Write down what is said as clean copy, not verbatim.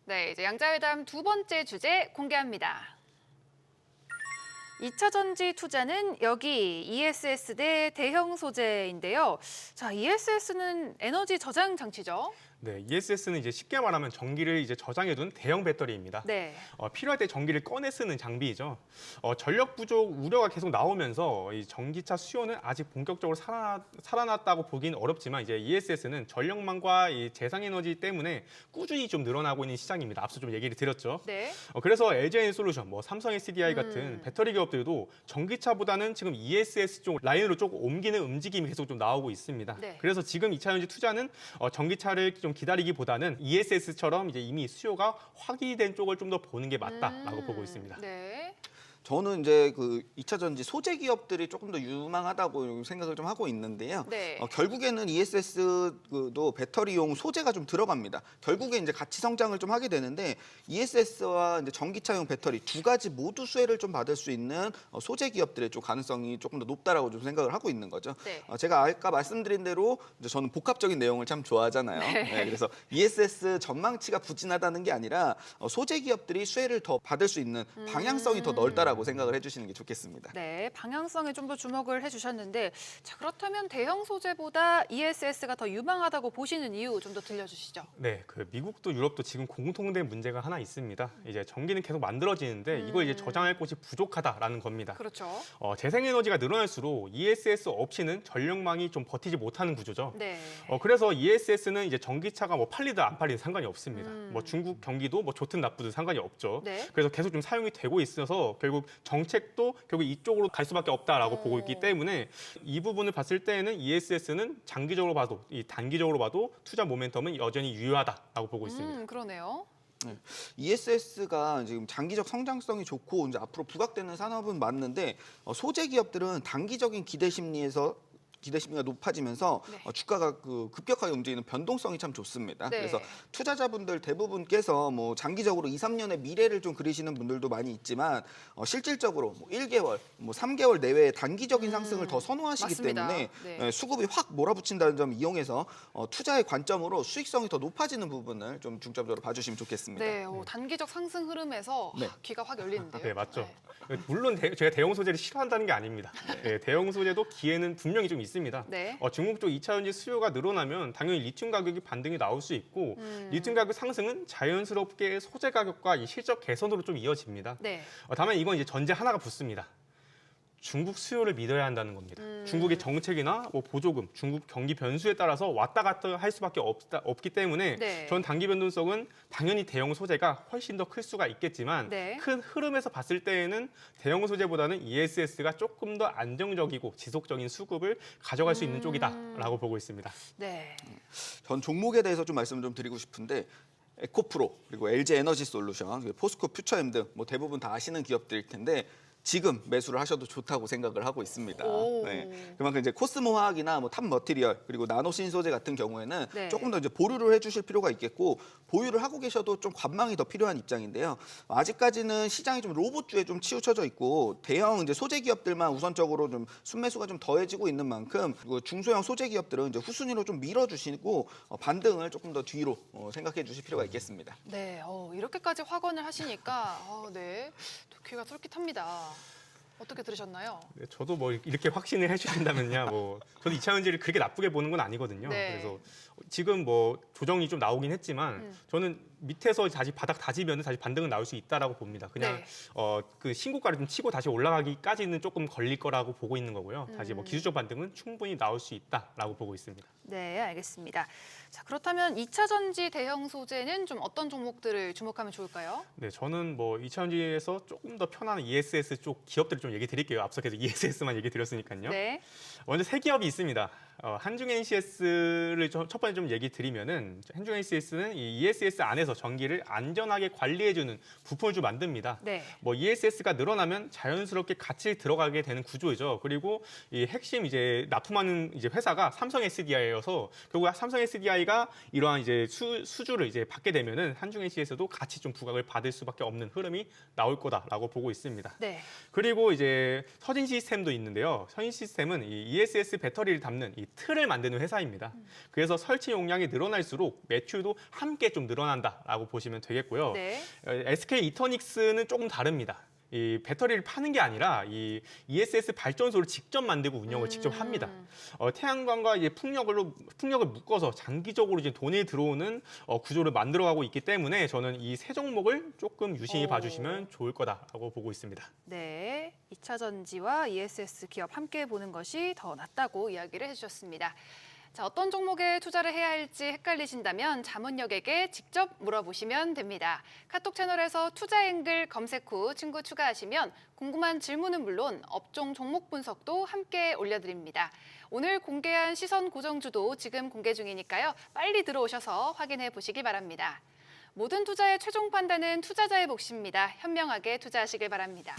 네, 이제 양자회담 두 번째 주제 공개합니다. 2차 전지 투자는 여기 ESS 대 대형 소재인데요. 자, ESS는 에너지 저장 장치죠? 네, ESS는 이제 쉽게 말하면 전기를 이제 저장해둔 대형 배터리입니다. 네. 필요할 때 전기를 꺼내 쓰는 장비이죠. 전력 부족 우려가 계속 나오면서 이 전기차 수요는 아직 본격적으로 살아났다고 보기는 어렵지만 이제 ESS는 전력망과 이 재생에너지 때문에 꾸준히 좀 늘어나고 있는 시장입니다. 앞서 좀 얘기를 드렸죠. 네. 그래서 LG에너지솔루션, 삼성 SDI 같은 배터리 기업들도 전기차보다는 지금 ESS 쪽 라인으로 조금 옮기는 움직임이 계속 좀 나오고 있습니다. 네. 그래서 지금 2차 전지 투자는 전기차를 좀 기다리기보다는 ESS처럼 이제 이미 수요가 확인된 쪽을 좀 더 보는 게 맞다라고 보고 있습니다. 네. 저는 이제 그 2차 전지 소재 기업들이 조금 더 유망하다고 생각을 좀 하고 있는데요. 네. 결국에는 ESS도 배터리용 소재가 좀 들어갑니다. 결국에 이제 같이 성장을 좀 하게 되는데 ESS와 이제 전기차용 배터리 두 가지 모두 수혜를 좀 받을 수 있는 소재 기업들의 좀 가능성이 조금 더 높다라고 좀 생각을 하고 있는 거죠. 네. 제가 아까 말씀드린 대로 이제 저는 복합적인 내용을 참 좋아하잖아요. 네, 그래서 ESS 전망치가 부진하다는 게 아니라 소재 기업들이 수혜를 더 받을 수 있는 방향성이 더 넓다라고 생각을 해주시는 게 좋겠습니다. 네, 방향성에 좀 더 주목을 해주셨는데, 자, 그렇다면 대형 소재보다 ESS가 더 유망하다고 보시는 이유 좀 더 들려주시죠. 네, 미국도 유럽도 지금 공통된 문제가 하나 있습니다. 이제 전기는 계속 만들어지는데 이걸 이제 저장할 곳이 부족하다라는 겁니다. 그렇죠. 재생에너지가 늘어날수록 ESS 없이는 전력망이 좀 버티지 못하는 구조죠. 네. 그래서 ESS는 이제 전기차가 팔리든 안 팔리든 상관이 없습니다. 중국 경기도 좋든 나쁘든 상관이 없죠. 네. 그래서 계속 좀 사용이 되고 있어서 결국 정책도 결국 이쪽으로 갈 수밖에 없다라고 보고 있기 때문에 이 부분을 봤을 때에는 ESS는 장기적으로 봐도 이 단기적으로 봐도 투자 모멘텀은 여전히 유효하다라고 보고 있습니다. 그러네요. ESS가 지금 장기적 성장성이 좋고 이제 앞으로 부각되는 산업은 맞는데 소재 기업들은 단기적인 기대 심리가 높아지면서 네. 주가가 급격하게 움직이는 변동성이 참 좋습니다. 네. 그래서 투자자분들 대부분께서 장기적으로 2, 3년의 미래를 좀 그리시는 분들도 많이 있지만 실질적으로 1개월, 3개월 내외의 단기적인 상승을 더 선호하시기 맞습니다. 때문에 네. 수급이 확 몰아붙인다는 점 이용해서 투자의 관점으로 수익성이 더 높아지는 부분을 좀 중점적으로 봐주시면 좋겠습니다. 네, 단기적 상승 흐름에서 네. 귀가 확 열리는데요. 네, 맞죠. 네. 물론 제가 대형 소재를 싫어한다는 게 아닙니다. 대형 소재도 기회는 분명히 좀 있습니다. 네. 중국 쪽 2차 전지 수요가 늘어나면 당연히 리튬 가격이 반등이 나올 수 있고 리튬 가격 상승은 자연스럽게 소재 가격과 이 실적 개선으로 좀 이어집니다. 네. 다만 이건 이제 전제 하나가 붙습니다. 중국 수요를 믿어야 한다는 겁니다. 중국의 정책이나 보조금, 중국 경기 변수에 따라서 왔다 갔다 할 수밖에 없기 때문에 네. 전 단기 변동성은 당연히 대형 소재가 훨씬 더 클 수가 있겠지만 네. 큰 흐름에서 봤을 때에는 대형 소재보다는 ESS가 조금 더 안정적이고 지속적인 수급을 가져갈 수 있는 쪽이다라고 보고 있습니다. 네. 전 종목에 대해서 좀 말씀을 좀 드리고 싶은데 에코프로 그리고 LG 에너지 솔루션, 포스코 퓨처엠 등 대부분 다 아시는 기업들일 텐데 지금 매수를 하셔도 좋다고 생각을 하고 있습니다. 오. 네. 그만큼 이제 코스모 화학이나 탑 머티리얼 그리고 나노 신소재 같은 경우에는 네. 조금 더 이제 보류를 해주실 필요가 있겠고 보유를 하고 계셔도 좀 관망이 더 필요한 입장인데요. 아직까지는 시장이 좀 로봇주에 좀 치우쳐져 있고 대형 이제 소재 기업들만 우선적으로 좀 순매수가 좀 더해지고 있는 만큼 그리고 중소형 소재 기업들은 이제 후순위로 좀 밀어주시고 반등을 조금 더 뒤로 생각해 주실 필요가 있겠습니다. 네, 이렇게까지 확언을 하시니까 네, 또 귀가 솔깃합니다. 어떻게 들으셨나요? 네, 저도 이렇게 확신을 해주신다면요, 저도 2차 전지를 그렇게 나쁘게 보는 건 아니거든요. 네. 그래서 지금 조정이 좀 나오긴 했지만 저는 밑에서 다시 바닥 다지면 다시 반등은 나올 수 있다라고 봅니다. 그냥 네. 그 신고가를 좀 치고 다시 올라가기까지는 조금 걸릴 거라고 보고 있는 거고요. 다시 기술적 반등은 충분히 나올 수 있다라고 보고 있습니다. 네, 알겠습니다. 자, 그렇다면 2차 전지 대형 소재는 좀 어떤 종목들을 주목하면 좋을까요? 네, 저는 2차 전지에서 조금 더 편한 ESS 쪽 기업들을 좀 얘기 드릴게요. 앞서 계속 ESS만 얘기 드렸으니까요. 네. 먼저 세 기업이 있습니다. 한중 NCS를 첫 번째 좀 얘기 드리면은 한중 NCS는 이 ESS 안에서 전기를 안전하게 관리해주는 부품을 좀 만듭니다. 네. ESS가 늘어나면 자연스럽게 같이 들어가게 되는 구조이죠. 그리고 이 핵심 이제 납품하는 이제 회사가 삼성 SDI여서 결국 삼성 SDI가 이러한 이제 수주를 이제 받게 되면은 한중 NCS도 같이 좀 부각을 받을 수밖에 없는 흐름이 나올 거다라고 보고 있습니다. 네. 그리고 이제 서진 시스템도 있는데요. 서진 시스템은 이 ESS 배터리를 담는 이 이 틀을 만드는 회사입니다. 그래서 설치 용량이 늘어날수록 매출도 함께 좀 늘어난다라고 보시면 되겠고요. 네. SK 이터닉스는 조금 다릅니다. 이 배터리를 파는 게 아니라 이 ESS 발전소를 직접 만들고 운영을 직접 합니다. 태양광과 이제 풍력을 묶어서 장기적으로 이제 돈이 들어오는 구조를 만들어가고 있기 때문에 저는 이 세 종목을 조금 유심히 봐주시면 좋을 거다라고 보고 있습니다. 네, 2차 전지와 ESS 기업 함께 보는 것이 더 낫다고 이야기를 해주셨습니다. 자, 어떤 종목에 투자를 해야 할지 헷갈리신다면 자문역에게 직접 물어보시면 됩니다. 카톡 채널에서 투자 앵글 검색 후 친구 추가하시면 궁금한 질문은 물론 업종 종목 분석도 함께 올려드립니다. 오늘 공개한 시선 고정주도 지금 공개 중이니까요. 빨리 들어오셔서 확인해 보시기 바랍니다. 모든 투자의 최종 판단은 투자자의 몫입니다. 현명하게 투자하시길 바랍니다.